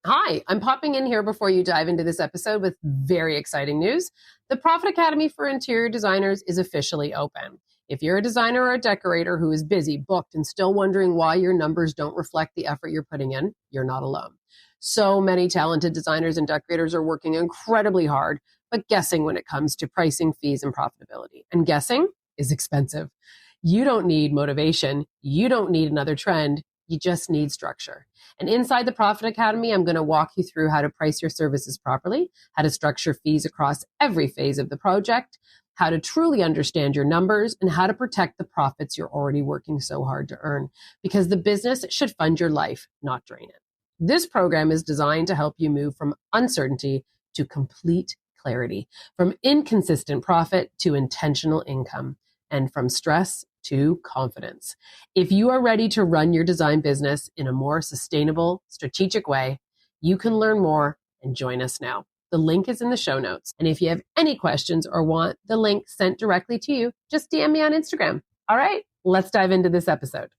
Hi, I'm popping in here before you dive into this episode with very exciting news. The Profit Academy for Interior Designers is officially open. If you're a designer or a decorator who is busy, booked, and still wondering why your numbers don't reflect the effort you're putting in, you're not alone. So many talented designers and decorators are working incredibly hard, but guessing when it comes to pricing, fees, and profitability. And guessing is expensive. You don't need motivation. You don't need another trend. You just need structure. And inside the Profit Academy, I'm going to walk you through how to price your services properly, how to structure fees across every phase of the project, how to truly understand your numbers, and how to protect the profits you're already working so hard to earn. Because the business should fund your life, not drain it. This program is designed to help you move from uncertainty to complete clarity, from inconsistent profit to intentional income, and from stress to confidence. If you are ready to run your design business in a more sustainable, strategic way, you can learn more and join us now. The link is in the show notes. And if you have any questions or want the link sent directly to you, just DM me on Instagram. All right, let's dive into this episode.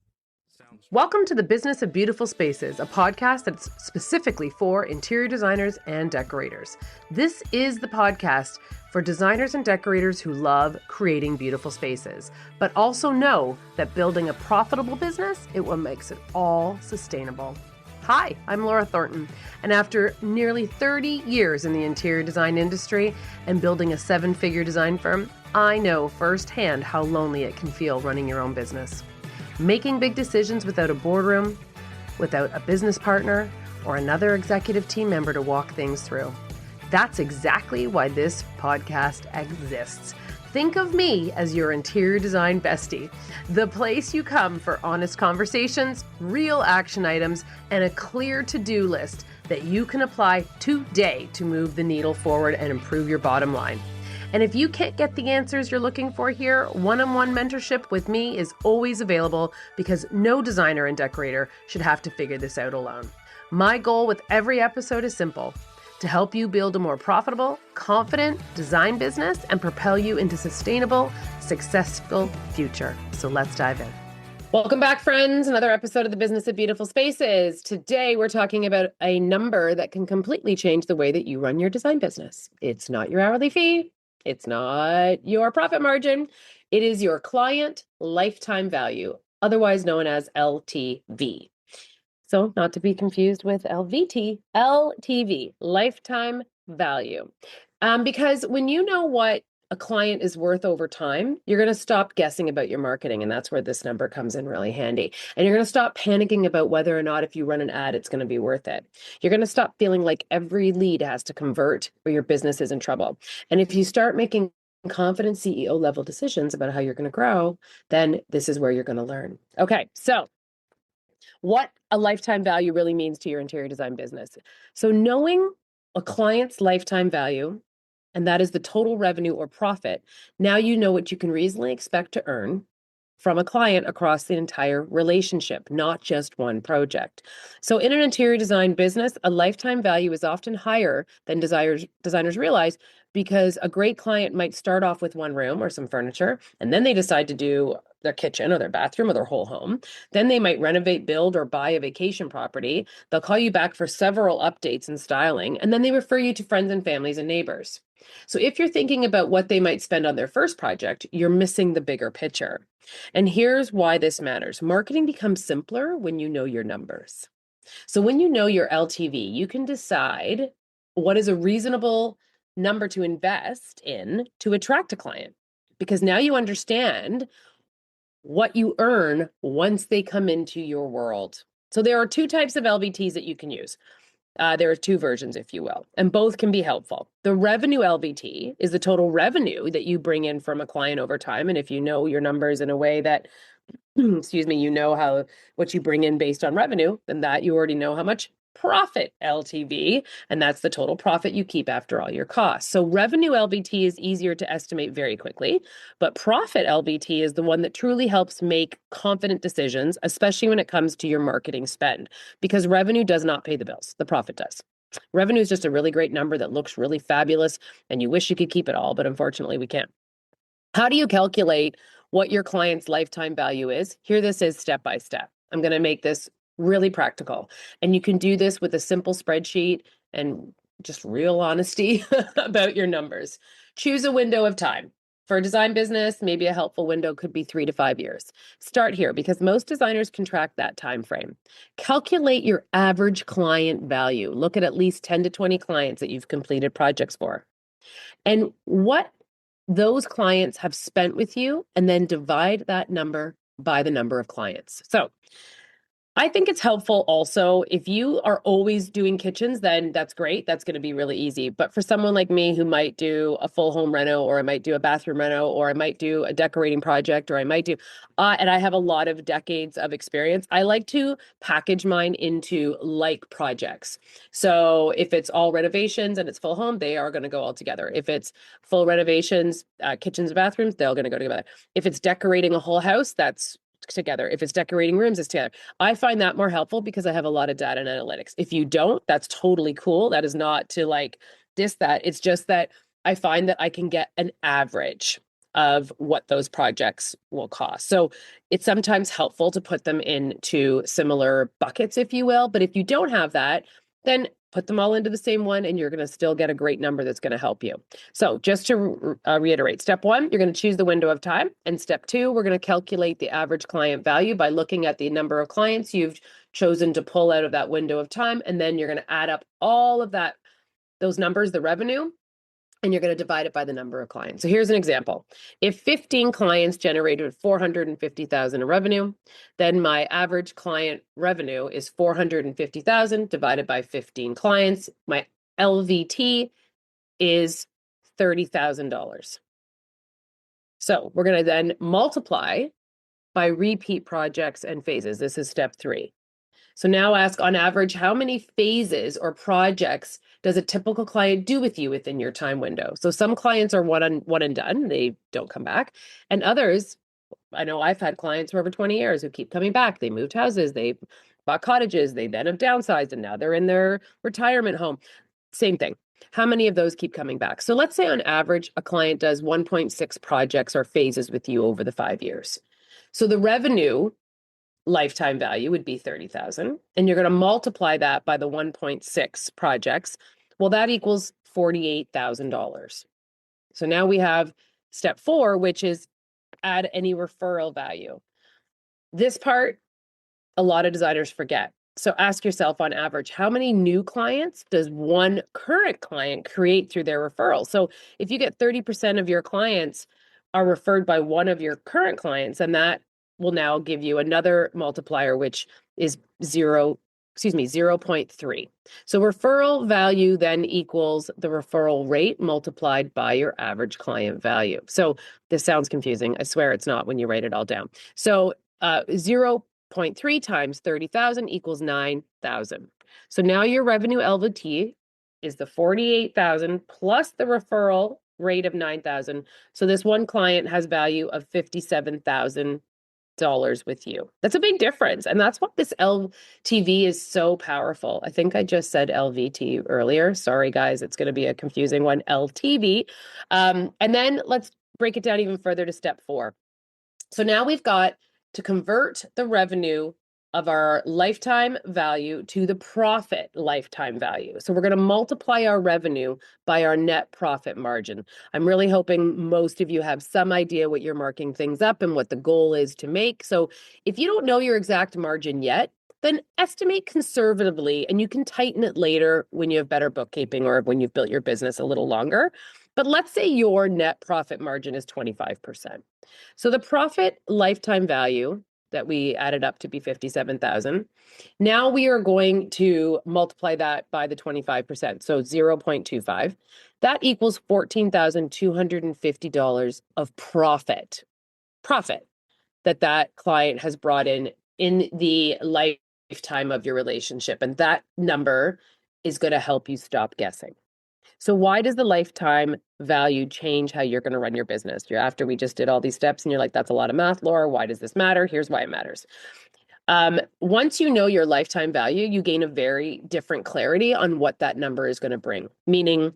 Welcome to the Business of Beautiful Spaces, a podcast that's specifically for interior designers and decorators. This is the podcast for designers and decorators who love creating beautiful spaces, but also know that building a profitable business, it what makes it all sustainable. Hi, I'm Laura Thornton, and after nearly 30 years in the interior design industry and building a 7-figure design firm, I know firsthand how lonely it can feel running your own business. Making big decisions without a boardroom, without a business partner, or another executive team member to walk things through. That's exactly why this podcast exists. Think of me as your interior design bestie, the place you come for honest conversations, real action items, and a clear to-do list that you can apply today to move the needle forward and improve your bottom line. And if you can't get the answers you're looking for here, one-on-one mentorship with me is always available because no designer and decorator should have to figure this out alone. My goal with every episode is simple: to help you build a more profitable, confident design business and propel you into sustainable, successful future. So let's dive in. Welcome back, friends. Another episode of the Business of Beautiful Spaces. Today, we're talking about a number that can completely change the way that you run your design business. It's not your hourly fee. It's not your profit margin. It is your client lifetime value, otherwise known as LTV. So not to be confused with LVT, LTV, lifetime value. Because when you know what a client is worth over time, you're going to stop guessing about your marketing. And that's where this number comes in really handy. And you're going to stop panicking about whether or not if you run an ad, it's going to be worth it. You're going to stop feeling like every lead has to convert or your business is in trouble. And if you start making confident CEO level decisions about how you're going to grow, then this is where you're going to learn. Okay, so what a lifetime value really means to your interior design business. So knowing a client's lifetime value, and that is the total revenue or profit, now you know what you can reasonably expect to earn from a client across the entire relationship, not just one project. So in an interior design business, a lifetime value is often higher than designers realize, because a great client might start off with one room or some furniture, and then they decide to do their kitchen or their bathroom or their whole home. Then they might renovate, build, or buy a vacation property. They'll call you back for several updates and styling, and then they refer you to friends and families and neighbors. So if you're thinking about what they might spend on their first project, you're missing the bigger picture. And here's why this matters. Marketing becomes simpler when you know your numbers. So when you know your LTV, you can decide what is a reasonable number to invest in to attract a client, because now you understand what you earn once they come into your world. So there are two types of LVTs that you can use. There are two versions, if you will, and both can be helpful. The revenue LVT is the total revenue that you bring in from a client over time. And if you know your numbers in a way that, excuse me, you know what you bring in based on revenue, then that you already know how much profit LTV, and that's the total profit you keep after all your costs. So revenue LVT is easier to estimate very quickly, but profit LVT is the one that truly helps make confident decisions, especially when it comes to your marketing spend, because revenue does not pay the bills. The profit does. Revenue is just a really great number that looks really fabulous, and you wish you could keep it all, but unfortunately we can't. How do you calculate what your client's lifetime value is? Here this is step by step. I'm going to make this Really practical. And you can do this with a simple spreadsheet and just real honesty about your numbers. Choose a window of time. For a design business, maybe a helpful window could be 3 to 5 years. Start here because most designers can track that time frame. Calculate your average client value. Look at least 10 to 20 clients that you've completed projects for. And what those clients have spent with you, and then divide that number by the number of clients. So I think it's helpful also if you are always doing kitchens, then that's great. That's going to be really easy. But for someone like me who might do a full home reno, or I might do a bathroom reno, or I might do a decorating project, or I might do, and I have a lot of decades of experience, I like to package mine into like projects. So if it's all renovations and it's full home, they are going to go all together. If it's full renovations, kitchens and bathrooms, they're all going to go together. If it's decorating a whole house, that's together. If it's decorating rooms, it's together. I find that more helpful because I have a lot of data and analytics. If you don't, that's totally cool. That is not to like diss that. It's just that I find that I can get an average of what those projects will cost. So it's sometimes helpful to put them into similar buckets, if you will. But if you don't have that, then put them all into the same one and you're going to still get a great number that's going to help you. So just to reiterate, step one, you're going to choose the window of time. And step two, we're going to calculate the average client value by looking at the number of clients you've chosen to pull out of that window of time. And then you're going to add up all of those numbers, the revenue, and you're going to divide it by the number of clients. So here's an example. If 15 clients generated 450,000 in revenue, then my average client revenue is 450,000 divided by 15 clients. My LVT is $30,000. So we're going to then multiply by repeat projects and phases. This is step 3. So now ask, on average, how many phases or projects does a typical client do with you within your time window? So some clients are one and done, they don't come back. And others, I know I've had clients for over 20 years who keep coming back. They moved houses, they bought cottages, they then have downsized, and now they're in their retirement home. Same thing. How many of those keep coming back? So let's say on average, a client does 1.6 projects or phases with you over the 5 years. So the revenue lifetime value would be 30,000, and you're going to multiply that by the 1.6 projects. Well, that equals $48,000. So now we have step 4, which is add any referral value. This part, a lot of designers forget. So ask yourself, on average, how many new clients does one current client create through their referral? So if you get 30% of your clients are referred by one of your current clients, and that will now give you another multiplier, which is 0.3. So referral value then equals the referral rate multiplied by your average client value. So this sounds confusing. I swear it's not when you write it all down. So 0.3 times 30,000 equals 9,000. So now your revenue LVT is the 48,000 plus the referral rate of 9,000. So this one client has value of $57,000 with you. That's a big difference. And that's what this LTV is so powerful. I think I just said LVT earlier. Sorry, guys. It's going to be a confusing one. LTV. And then let's break it down even further to step 4. So now we've got to convert the revenue of our lifetime value to the profit lifetime value. So we're going to multiply our revenue by our net profit margin. I'm really hoping most of you have some idea what you're marking things up and what the goal is to make. So if you don't know your exact margin yet, then estimate conservatively, and you can tighten it later when you have better bookkeeping or when you've built your business a little longer. But let's say your net profit margin is 25%. So the profit lifetime value that we added up to be 57,000. Now we are going to multiply that by the 25%, so 0.25. That equals $14,250 of profit that client has brought in the lifetime of your relationship. And that number is going to help you stop guessing. So why does the lifetime value change how you're going to run your business? After we just did all these steps and you're like, that's a lot of math, Laura. Why does this matter? Here's why it matters. Once you know your lifetime value, you gain a very different clarity on what that number is going to bring. Meaning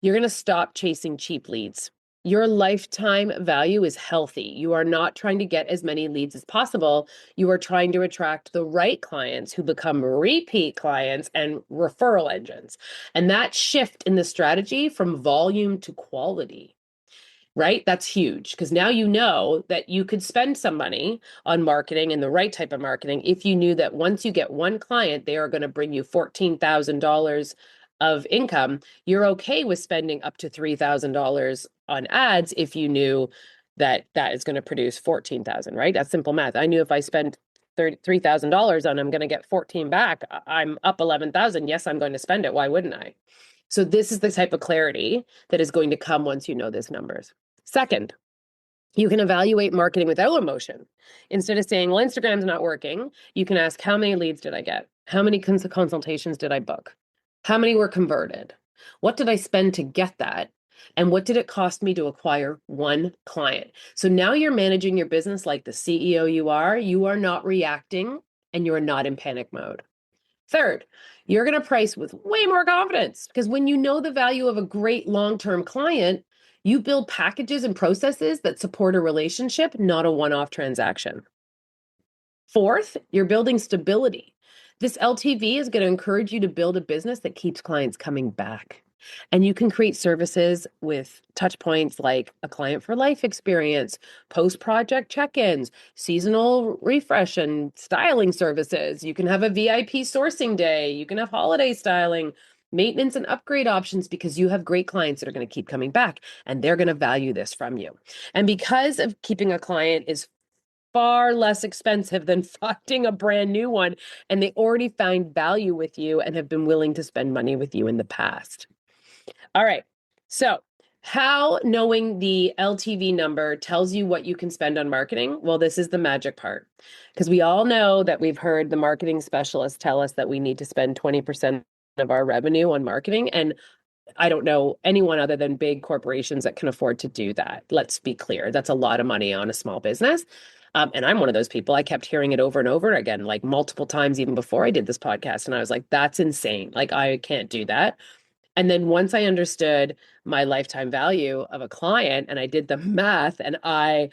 you're going to stop chasing cheap leads. your lifetime value is healthy. You are not trying to get as many leads as possible. You are trying to attract the right clients who become repeat clients and referral engines. And that shift in the strategy from volume to quality, right? That's huge, because now you know that you could spend some money on marketing and the right type of marketing if you knew that once you get one client, they are going to bring you $14,000 of income. You're okay with spending up to $3,000 on ads if you knew that that is going to produce 14,000, right? That's simple math. I knew if I spend $3,000 on, I'm going to get 14 back. I'm up 11,000. Yes, I'm going to spend it. Why wouldn't I? So this is the type of clarity that is going to come once you know these numbers. Second, you can evaluate marketing without emotion. Instead of saying, well, Instagram's not working, you can ask, how many leads did I get? How many consultations did I book? How many were converted? What did I spend to get that? And what did it cost me to acquire one client? So now you're managing your business like the CEO you are. You are not reacting and you are not in panic mode. Third, you're going to price with way more confidence, because when you know the value of a great long-term client, you build packages and processes that support a relationship, not a one-off transaction. Fourth, you're building stability. This LTV is going to encourage you to build a business that keeps clients coming back. And you can create services with touch points like a client for life experience, post-project check-ins, seasonal refresh and styling services. You can have a VIP sourcing day. You can have holiday styling, maintenance and upgrade options, because you have great clients that are going to keep coming back and they're going to value this from you. And because of keeping a client is far less expensive than finding a brand new one, and they already find value with you and have been willing to spend money with you in the past. All right. So how knowing the LTV number tells you what you can spend on marketing? Well, this is the magic part, because we all know that we've heard the marketing specialists tell us that we need to spend 20% of our revenue on marketing. And I don't know anyone other than big corporations that can afford to do that. Let's be clear. That's a lot of money on a small business. And I'm one of those people. I kept hearing it over and over again, like multiple times, even before I did this podcast. And I was like, that's insane. Like, I can't do that. And then once I understood my lifetime value of a client and I did the math, and I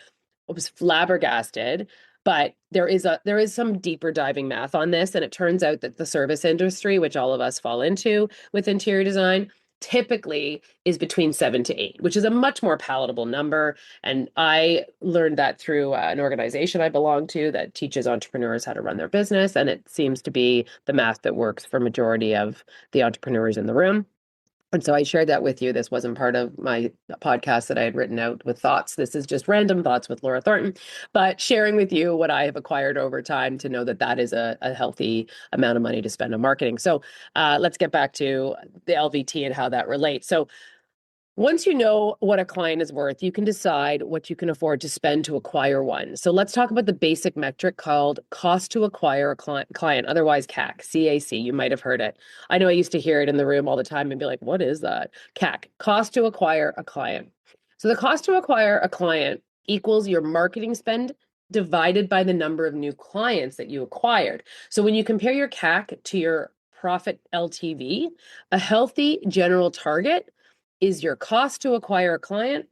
was flabbergasted. But there is some deeper diving math on this. And it turns out that the service industry, which all of us fall into with interior design, typically is between 7 to 8, which is a much more palatable number. And I learned that through an organization I belong to that teaches entrepreneurs how to run their business. And it seems to be the math that works for majority of the entrepreneurs in the room. And so I shared that with you. This wasn't part of my podcast that I had written out with thoughts. This is just random thoughts with Laura Thornton, but sharing with you what I have acquired over time to know that that is a healthy amount of money to spend on marketing. So let's get back to the LVT and how that relates. So once you know what a client is worth, you can decide what you can afford to spend to acquire one. So let's talk about the basic metric called cost to acquire a client, otherwise CAC, CAC. You might have heard it. I know I used to hear it in the room all the time and be like, what is that? CAC, cost to acquire a client. So the cost to acquire a client equals your marketing spend divided by the number of new clients that you acquired. So when you compare your CAC to your profit LTV, a healthy general target is your cost to acquire a client.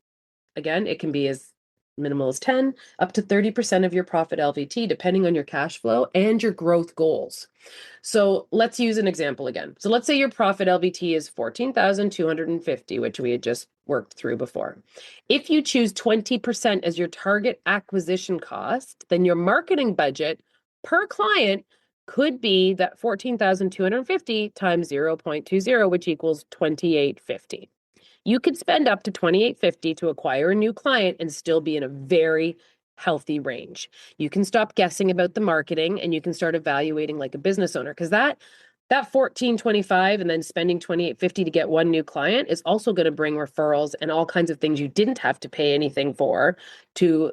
Again, it can be as minimal as 10 up to 30% of your profit LVT, depending on your cash flow and your growth goals. So let's use an example again. So let's say your profit LVT is 14,250, which we had just worked through before. If you choose 20% as your target acquisition cost, then your marketing budget per client could be that 14,250 times 0.20, which equals 2,850. You could spend up to $2,850 to acquire a new client and still be in a very healthy range. You can stop guessing about the marketing and you can start evaluating like a business owner, because that $1,425 and then spending $2,850 to get one new client is also going to bring referrals and all kinds of things you didn't have to pay anything for to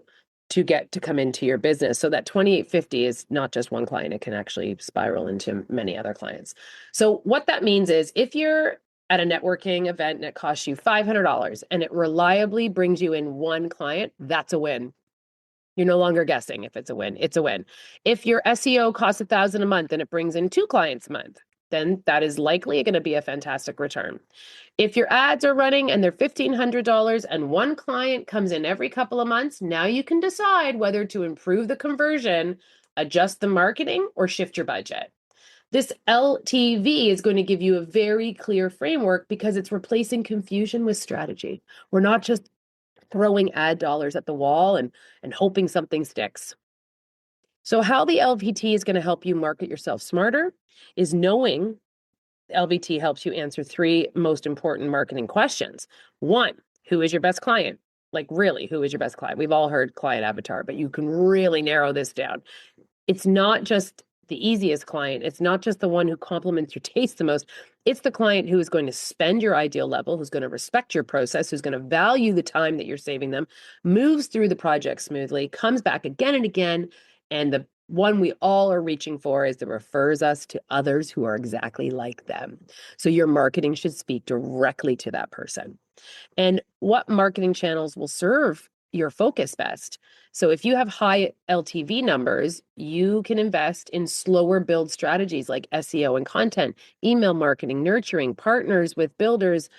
get to come into your business. So that $2,850 is not just one client. It can actually spiral into many other clients. So what that means is if you're at a networking event and it costs you $500 and it reliably brings you in one client, that's a win. You're no longer guessing if it's a win. It's a win. If your SEO costs $1,000 a month and it brings in 2 clients a month, then that is likely going to be a fantastic return. If your ads are running and they're $1,500 and one client comes in every couple of months, now you can decide whether to improve the conversion, adjust the marketing, or shift your budget. This LTV is going to give you a very clear framework because it's replacing confusion with strategy. We're not just throwing ad dollars at the wall and hoping something sticks. So how the LVT is going to help you market yourself smarter is knowing LVT helps you answer three most important marketing questions. One, who is your best client? Like, really, who is your best client? We've all heard client avatar, but you can really narrow this down. It's not just the easiest client. It's not just the one who complements your taste the most. It's the client who is going to spend your ideal level, who's going to respect your process, who's going to value the time that you're saving them, moves through the project smoothly, comes back again and again. And the one we all are reaching for is that refers us to others who are exactly like them. So your marketing should speak directly to that person. And what marketing channels will serve your focus best? So if you have high LTV numbers, you can invest in slower build strategies like SEO and content, email marketing, nurturing, partners with builders,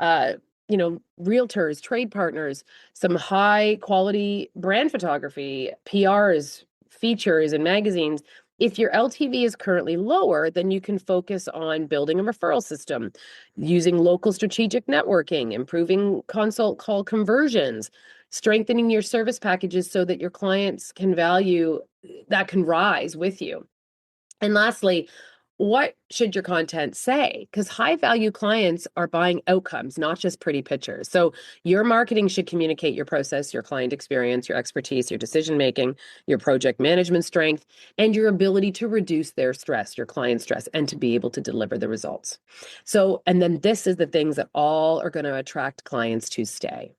realtors, trade partners, some high quality brand photography, PRs, features, and magazines. If your LTV is currently lower, then you can focus on building a referral system, using local strategic networking, improving consult call conversions, strengthening your service packages so that your clients can value that can rise with you. And lastly, what should your content say? Because high value clients are buying outcomes, not just pretty pictures. So your marketing should communicate your process, your client experience, your expertise, your decision making, your project management strength, and your ability to reduce their stress, your client stress, and to be able to deliver the results. So, and then this is the things that all are going to attract clients to stay.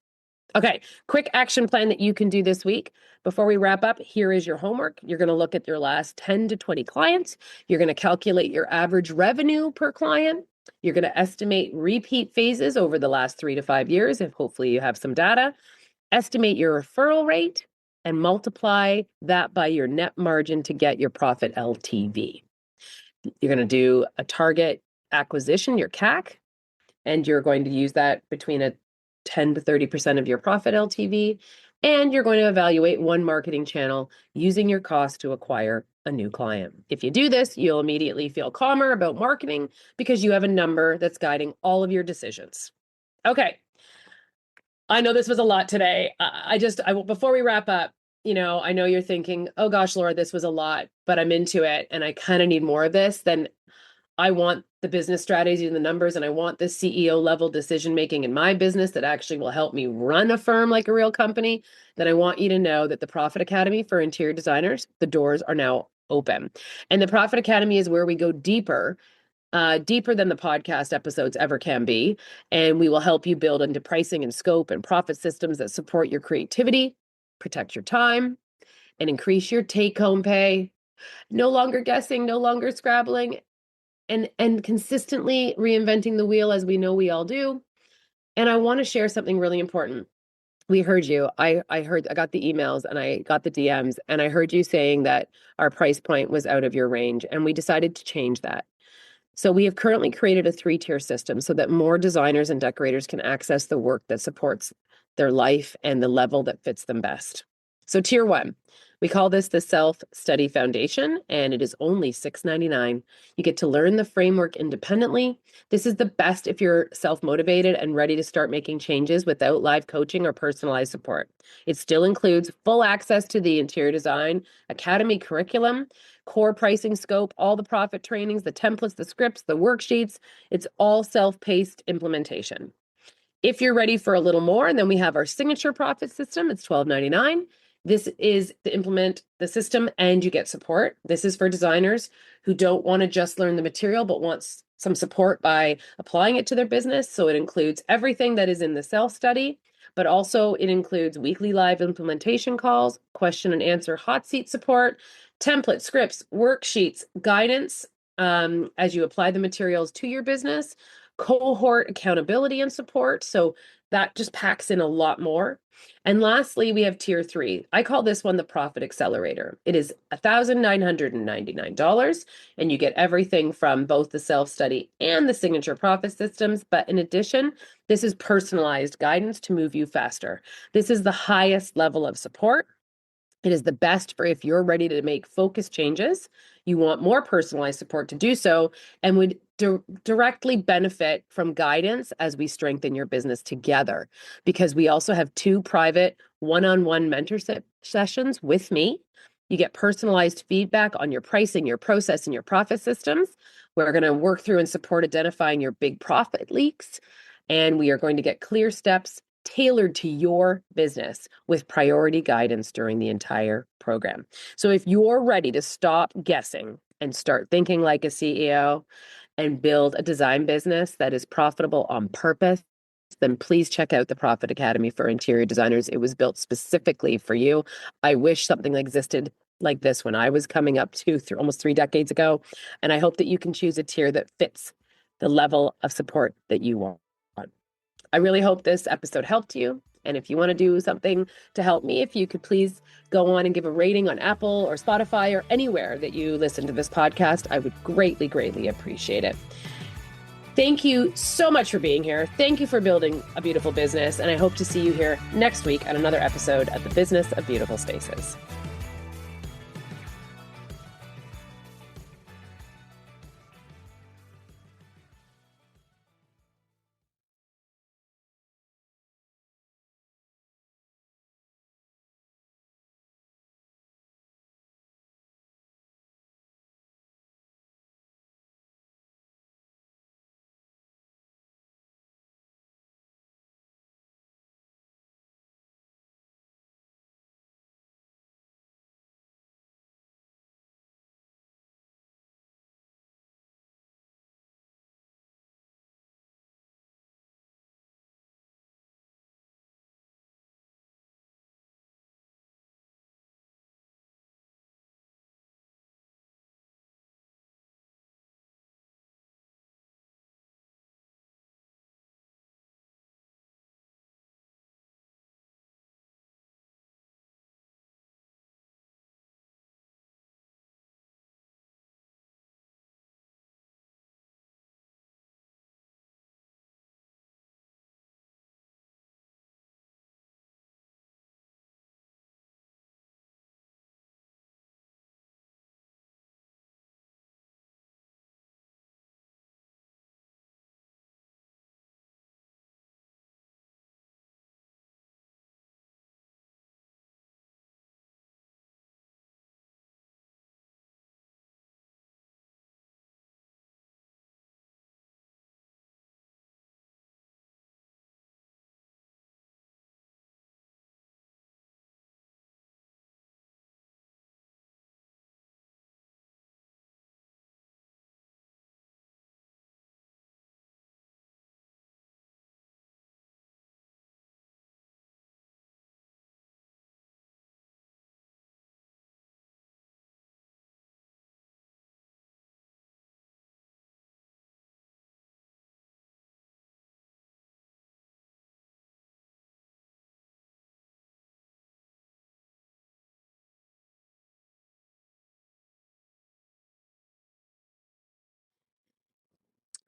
Okay, quick action plan that you can do this week. Before we wrap up, here is your homework. You're going to look at your last 10 to 20 clients. You're going to calculate your average revenue per client. You're going to estimate repeat phases over the last 3 to 5 years, if hopefully you have some data. Estimate your referral rate and multiply that by your net margin to get your profit LTV. You're going to do a target acquisition, your CAC, and you're going to use that between a 10 to 30% of your profit LTV, and you're going to evaluate one marketing channel using your cost to acquire a new client. If you do this, you'll immediately feel calmer about marketing because you have a number that's guiding all of your decisions. Okay. I know this was a lot today. Before we wrap up, I know you're thinking, oh gosh, Laura, this was a lot, but I'm into it and I kind of need more of this. Then I want the business strategy and the numbers, and I want the CEO level decision making in my business that actually will help me run a firm like a real company. Then I want you to know that the Profit Academy for interior designers, the doors are now open. And the Profit Academy is where we go deeper than the podcast episodes ever can be. And we will help you build into pricing and scope and profit systems that support your creativity, protect your time, and increase your take-home pay. No longer guessing, no longer scrabbling, and consistently reinventing the wheel as we know we all do. And I want to share something really important. We heard you. I got the emails and I got the DMs, and I heard you saying that our price point was out of your range, and we decided to change that. So we have currently created a 3-tier system so that more designers and decorators can access the work that supports their life and the level that fits them best. So tier 1, we call this the Self-Study Foundation, and it is only $6.99. You get to learn the framework independently. This is the best if you're self-motivated and ready to start making changes without live coaching or personalized support. It still includes full access to the Interior Design Academy curriculum, core pricing scope, all the profit trainings, the templates, the scripts, the worksheets. It's all self-paced implementation. If you're ready for a little more, and then we have our signature profit system, it's $12.99. This is to implement the system and you get support. This is for designers who don't want to just learn the material, but wants some support by applying it to their business. So it includes everything that is in the self-study, but also it includes weekly live implementation calls, question and answer hot seat support, template scripts, worksheets, guidance as you apply the materials to your business, cohort accountability and support. So That just packs in a lot more. And lastly, we have tier 3. I call this one the Profit Accelerator. It is $1,999, and you get everything from both the self-study and the signature profit systems. But in addition, this is personalized guidance to move you faster. This is the highest level of support. It is the best for if you're ready to make focus changes, you want more personalized support to do so, and would directly benefit from guidance as we strengthen your business together. Because we also have 2 private one-on-one mentorship sessions with me. You get personalized feedback on your pricing, your process, and your profit systems. We're going to work through and support identifying your big profit leaks, and we are going to get clear steps tailored to your business with priority guidance during the entire program. So if you're ready to stop guessing and start thinking like a CEO and build a design business that is profitable on purpose, then please check out the Profit Academy for Interior Designers. It was built specifically for you. I wish something existed like this when I was coming up to almost 3 decades ago. And I hope that you can choose a tier that fits the level of support that you want. I really hope this episode helped you. And if you want to do something to help me, if you could please go on and give a rating on Apple or Spotify or anywhere that you listen to this podcast, I would greatly, greatly appreciate it. Thank you so much for being here. Thank you for building a beautiful business. And I hope to see you here next week at another episode of The Business of Beautiful Spaces.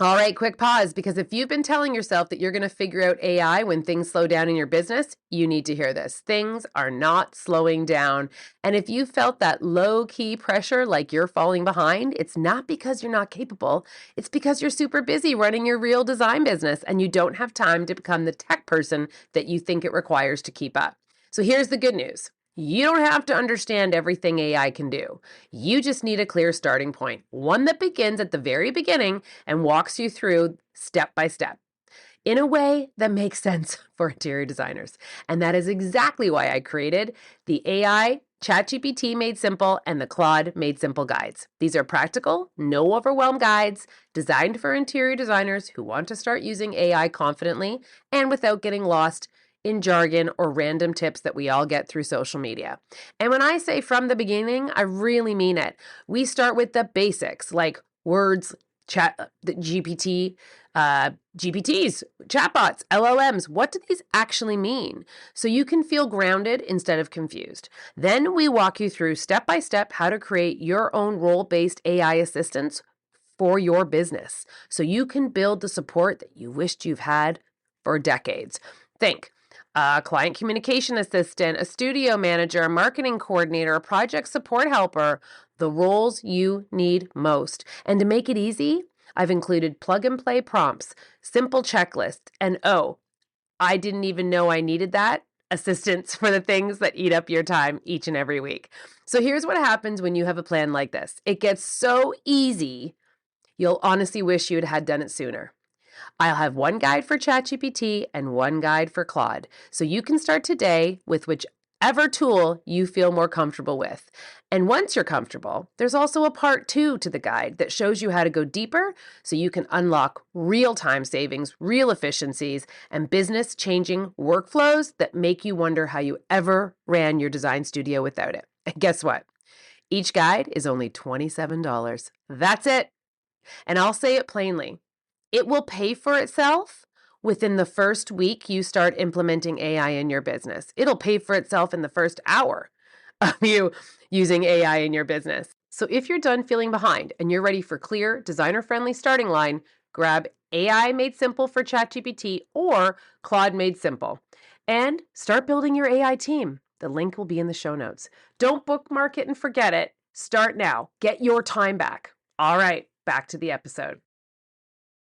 All right, quick pause, because if you've been telling yourself that you're going to figure out AI when things slow down in your business, you need to hear this. Things are not slowing down. And if you felt that low-key pressure like you're falling behind, it's not because you're not capable. It's because you're super busy running your real design business and you don't have time to become the tech person that you think it requires to keep up. So here's the good news. You don't have to understand everything AI can do. You just need a clear starting point, one that begins at the very beginning and walks you through step by step in a way that makes sense for interior designers. And that is exactly why I created the AI ChatGPT Made Simple and the Claude Made Simple guides. These are practical, no overwhelm guides designed for interior designers who want to start using AI confidently and without getting lost in jargon or random tips that we all get through social media. And when I say from the beginning, I really mean it. We start with the basics like words the GPTs, chatbots, LLMs. What do these actually mean? So you can feel grounded instead of confused. Then we walk you through step by step how to create your own role-based AI assistants for your business so you can build the support that you wished you've had for decades. Think a client communication assistant, a studio manager, a marketing coordinator, a project support helper, the roles you need most. And to make it easy, I've included plug and play prompts, simple checklists, and I didn't even know I needed that, assistance for the things that eat up your time each and every week. So here's what happens when you have a plan like this. It gets so easy, you'll honestly wish you had done it sooner. I'll have one guide for ChatGPT and one guide for Claude, so you can start today with whichever tool you feel more comfortable with. And once you're comfortable, there's also a part 2 to the guide that shows you how to go deeper so you can unlock real-time savings, real efficiencies, and business-changing workflows that make you wonder how you ever ran your design studio without it. And guess what? Each guide is only $27. That's it. And I'll say it plainly. It will pay for itself within the first week you start implementing AI in your business. It'll pay for itself in the first hour of you using AI in your business. So if you're done feeling behind and you're ready for clear, designer-friendly starting line, grab AI Made Simple for ChatGPT or Claude Made Simple and start building your AI team. The link will be in the show notes. Don't bookmark it and forget it. Start now. Get your time back. All right, back to the episode.